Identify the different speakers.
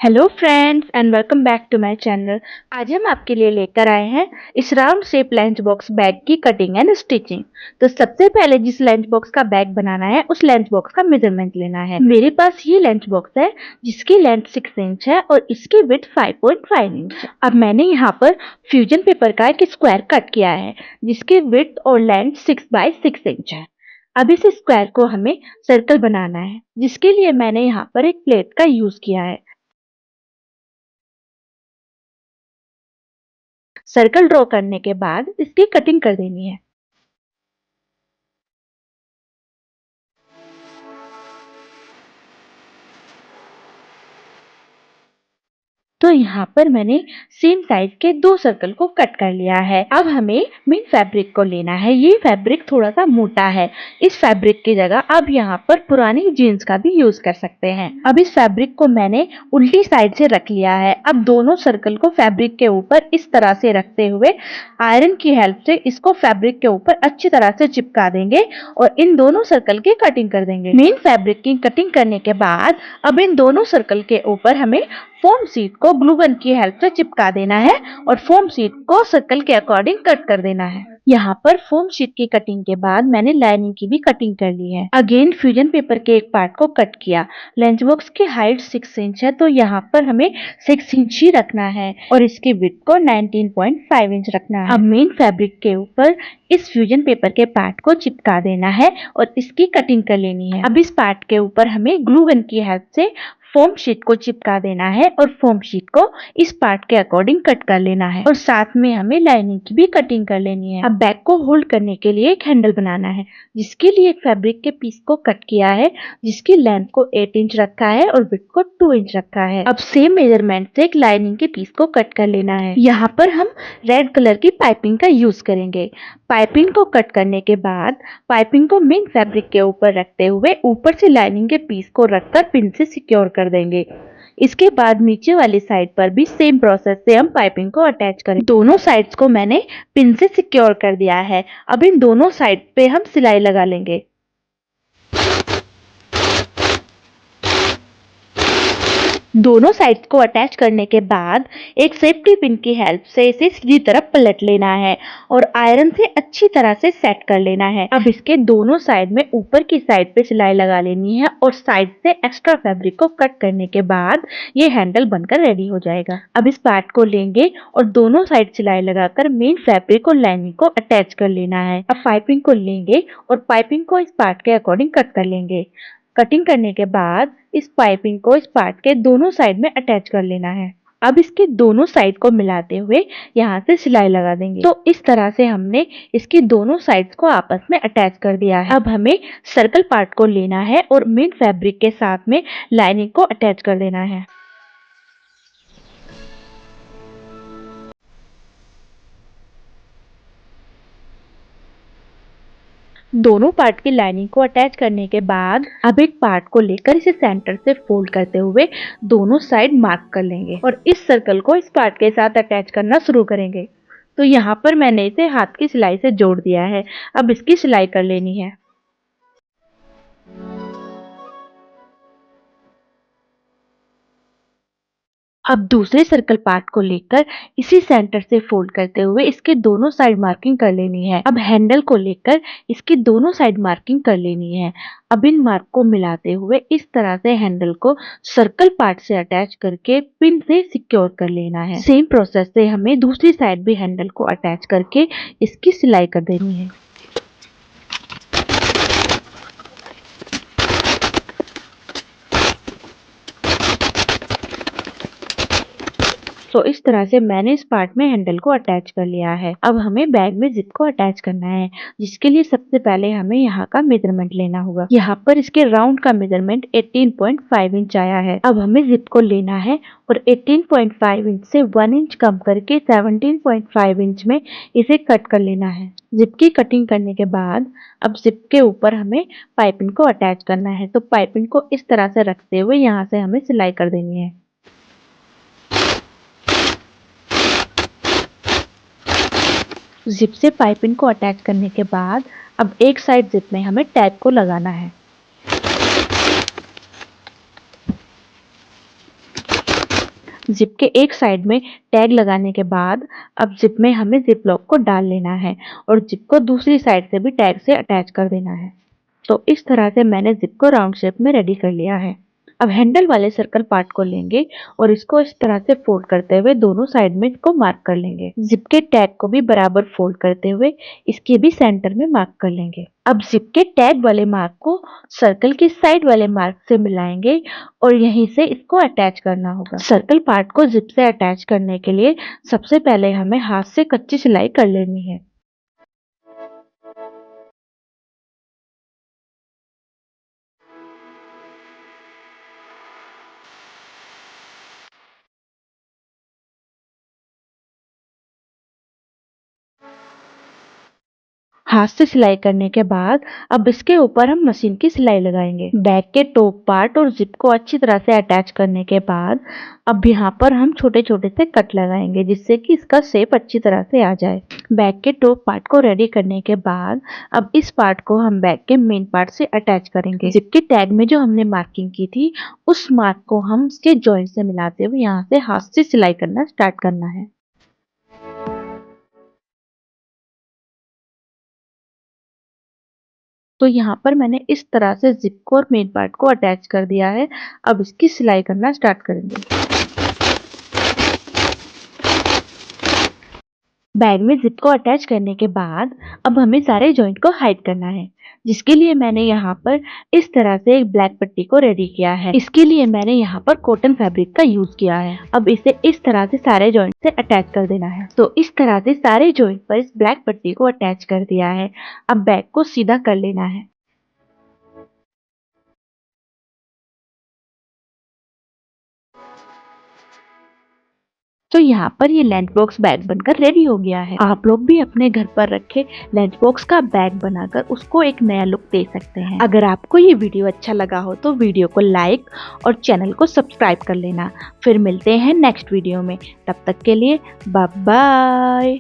Speaker 1: Hello friends and welcome back to my channel. आज हम आपके लिए लेकर आए हैं इस round shape lunch box bag की कटिंग एंड स्टिचिंग। तो सबसे पहले जिस लंच बॉक्स का बैग बनाना है उस लंच बॉक्स का मेजरमेंट लेना है। मेरे पास ये लंच बॉक्स है जिसकी लेंथ 6 इंच है और इसकी विड्थ 5.5 इंच है। अब मैंने यहाँ पर फ्यूजन पेपर का एक स्क्वायर कट किया है जिसकी विड्थ और लेंथ 6x6 इंच है। अब इस स्क्वायर को हमें सर्कल बनाना है जिसके लिए मैंने यहाँ पर एक प्लेट का यूज किया है। सर्कल ड्रॉ करने के बाद इसकी कटिंग कर देनी है। तो यहाँ पर मैंने सेम साइज के दो सर्कल को कट कर लिया है। अब हमें मेन फैब्रिक को लेना है। ये फैब्रिक थोड़ा सा मोटा है। इस फैब्रिक की जगह अब यहाँ पर पुरानी जीन्स का भी यूज कर सकते हैं। अब इस फैब्रिक को मैंने उल्टी साइड से रख लिया है। अब दोनों सर्कल को फैब्रिक के ऊपर इस तरह से रखते हुए आयरन की हेल्प से इसको फैब्रिक के ऊपर अच्छी तरह से चिपका देंगे और इन दोनों सर्कल की कटिंग कर देंगे। मेन फैब्रिक की कटिंग करने के बाद अब इन दोनों सर्कल के ऊपर हमें फोम शीट को ग्लू गन की हेल्प से चिपका देना है और फोम शीट को सर्कल के अकॉर्डिंग कट कर देना है। यहाँ पर फोम शीट की कटिंग के बाद मैंने लाइनिंग की भी कटिंग कर ली है। अगेन फ्यूजन पेपर के एक पार्ट को कट किया। लंच बॉक्स की हाइट 6 इंच है तो यहाँ पर हमें 6 इंच ही रखना है और इसकी विड्थ को 19.5 इंच रखना है। अब मेन फैब्रिक के ऊपर इस फ्यूजन पेपर के पार्ट को चिपका देना है और इसकी कटिंग कर लेनी है। अब इस पार्ट के ऊपर हमें ग्लू गन की हेल्प से फोम शीट को चिपका देना है और फोम शीट को इस पार्ट के अकॉर्डिंग कट कर लेना है और साथ में हमें लाइनिंग की भी कटिंग कर लेनी है। अब बैग को होल्ड करने के लिए एक हैंडल बनाना है जिसके लिए एक फैब्रिक के पीस को कट किया है जिसकी लेंथ को 8 इंच रखा है और विड्थ को 2 इंच रखा है। अब सेम मेजरमेंट से एक लाइनिंग के पीस को कट कर लेना है। यहाँ पर हम रेड कलर की पाइपिंग का यूज करेंगे। पाइपिंग को कट करने के बाद पाइपिंग को मेन फैब्रिक के ऊपर रखते हुए ऊपर से लाइनिंग के पीस को रखकर पिन से सिक्योर कर देंगे। इसके बाद नीचे वाली साइड पर भी सेम प्रोसेस से हम पाइपिंग को अटैच करें। दोनों साइड्स को मैंने पिन से सिक्योर कर दिया है। अब इन दोनों साइड पे हम सिलाई लगा लेंगे। दोनों साइड्स को अटैच करने के बाद एक सेफ्टी पिन की हेल्प से इसे सीधी तरफ पलट लेना है और आयरन से अच्छी तरह से सेट कर लेना है। अब इसके दोनों साइड में ऊपर की साइड पे सिलाई लगा लेनी है और साइड से एक्स्ट्रा फैब्रिक को कट करने के बाद ये हैंडल बनकर रेडी हो जाएगा। अब इस पार्ट को लेंगे और दोनों साइड सिलाई लगाकर मेन फैब्रिक और लाइनिंग को अटैच कर लेना है। अब पाइपिंग को लेंगे और पाइपिंग को इस पार्ट के अकॉर्डिंग कट कर लेंगे। कटिंग करने के बाद इस पाइपिंग को इस पार्ट के दोनों साइड में अटैच कर लेना है। अब इसके दोनों साइड को मिलाते हुए यहाँ से सिलाई लगा देंगे। तो इस तरह से हमने इसकी दोनों साइड्स को आपस में अटैच कर दिया है। अब हमें सर्कल पार्ट को लेना है और मेन फैब्रिक के साथ में लाइनिंग को अटैच कर देना है। दोनों पार्ट की लाइनिंग को अटैच करने के बाद अब एक पार्ट को लेकर इसे सेंटर से फोल्ड करते हुए दोनों साइड मार्क कर लेंगे और इस सर्कल को इस पार्ट के साथ अटैच करना शुरू करेंगे। तो यहाँ पर मैंने इसे हाथ की सिलाई से जोड़ दिया है। अब इसकी सिलाई कर लेनी है। अब दूसरे सर्कल पार्ट को लेकर इसी सेंटर से फोल्ड करते हुए इसके दोनों साइड मार्किंग कर लेनी है। अब हैंडल को लेकर इसकी दोनों साइड मार्किंग कर लेनी है। अब इन मार्क को मिलाते हुए इस तरह से हैंडल को सर्कल पार्ट से अटैच करके पिन से सिक्योर कर लेना है। सेम प्रोसेस से हमें दूसरी साइड भी हैंडल को अटैच करके इसकी सिलाई कर देनी है। तो इस तरह से मैंने इस पार्ट में हैंडल को अटैच कर लिया है। अब हमें बैग में जिप को अटैच करना है जिसके लिए सबसे पहले हमें यहाँ का मेजरमेंट लेना होगा। यहाँ पर इसके राउंड का मेजरमेंट 18.5 इंच आया है। अब हमें जिप को लेना है और 18.5 इंच से 1 इंच कम करके 17.5 इंच में इसे कट कर लेना है। जिप की कटिंग करने के बाद अब जिप के ऊपर हमें पाइपिंग को अटैच करना है। तो पाइपिंग को इस तरह से रखते हुए यहाँ से हमें सिलाई कर देनी है। जिप से पाइपिंग को अटैच करने के बाद अब एक साइड जिप में हमें टैग को लगाना है। जिप के एक साइड में टैग लगाने के बाद अब जिप में हमें जिप लॉक को डाल लेना है और जिप को दूसरी साइड से भी टैग से अटैच कर देना है। तो इस तरह से मैंने जिप को राउंड शेप में रेडी कर लिया है। अब हैंडल वाले सर्कल पार्ट को लेंगे और इसको इस तरह से फोल्ड करते हुए दोनों साइड में इसको मार्क कर लेंगे। जिप के टैग को भी बराबर फोल्ड करते हुए इसके भी सेंटर में मार्क कर लेंगे। अब जिप के टैग वाले मार्क को सर्कल के साइड वाले मार्क से मिलाएंगे और यहीं से इसको अटैच करना होगा। सर्कल पार्ट को जिप से अटैच करने के लिए सबसे पहले हमें हाथ से कच्ची सिलाई कर लेनी है। हाथ से सिलाई करने के बाद अब इसके ऊपर हम मशीन की सिलाई लगाएंगे। बैक के टॉप पार्ट और जिप को अच्छी तरह से अटैच करने के बाद अब यहाँ पर हम छोटे छोटे से कट लगाएंगे जिससे कि इसका शेप अच्छी तरह से आ जाए। बैक के टॉप पार्ट को रेडी करने के बाद अब इस पार्ट को हम बैक के मेन पार्ट से अटैच करेंगे। जिप के टैग में जो हमने मार्किंग की थी उस मार्क को हम इसके जॉइंट से मिलाते हुए यहाँ से हाथ से सिलाई करना स्टार्ट करना है। तो यहाँ पर मैंने इस तरह से जिप को और मेन पार्ट को अटैच कर दिया है। अब इसकी सिलाई करना स्टार्ट करेंगे। बैग में जिप को अटैच करने के बाद अब हमें सारे जॉइंट को हाइड करना है, जिसके लिए मैंने यहाँ पर इस तरह से एक ब्लैक पट्टी को रेडी किया है। इसके लिए मैंने यहाँ पर कॉटन फैब्रिक का यूज किया है। अब इसे इस तरह से सारे जॉइंट से अटैच कर देना है। तो इस तरह से सारे जॉइंट पर इस ब्लैक पट्टी को अटैच कर दिया है। अब बैग को सीधा कर लेना है। तो यहाँ पर ये लंच बॉक्स बैग बनकर रेडी हो गया है। आप लोग भी अपने घर पर रखे लंच बॉक्स का बैग बनाकर उसको एक नया लुक दे सकते हैं। अगर आपको ये वीडियो अच्छा लगा हो तो वीडियो को लाइक और चैनल को सब्सक्राइब कर लेना। फिर मिलते हैं नेक्स्ट वीडियो में। तब तक के लिए बाय बाय।